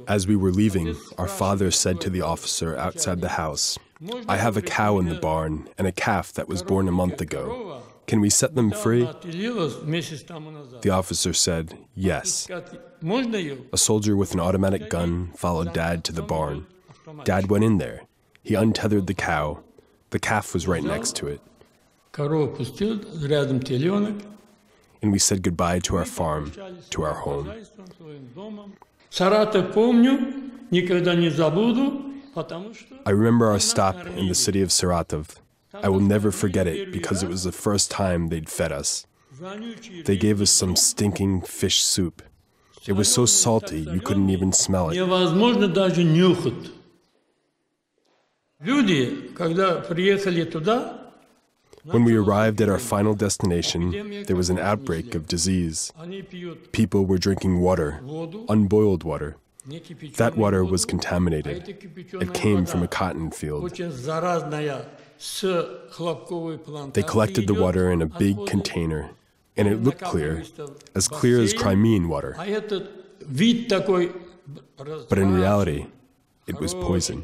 As we were leaving, our father said to the officer outside the house, "I have a cow in the barn and a calf that was born a month ago. Can we set them free?" The officer said, "Yes." A soldier with an automatic gun followed Dad to the barn. Dad went in there. He untethered the cow. The calf was right next to it. And we said goodbye to our farm, to our home. I remember our stop in the city of Saratov. I will never forget it because it was the first time they'd fed us. They gave us some stinking fish soup. It was so salty you couldn't even smell it. When we arrived at our final destination, there was an outbreak of disease. People were drinking water, unboiled water. That water was contaminated. It came from a cotton field. They collected the water in a big container, and it looked clear as Crimean water. But in reality, it was poison.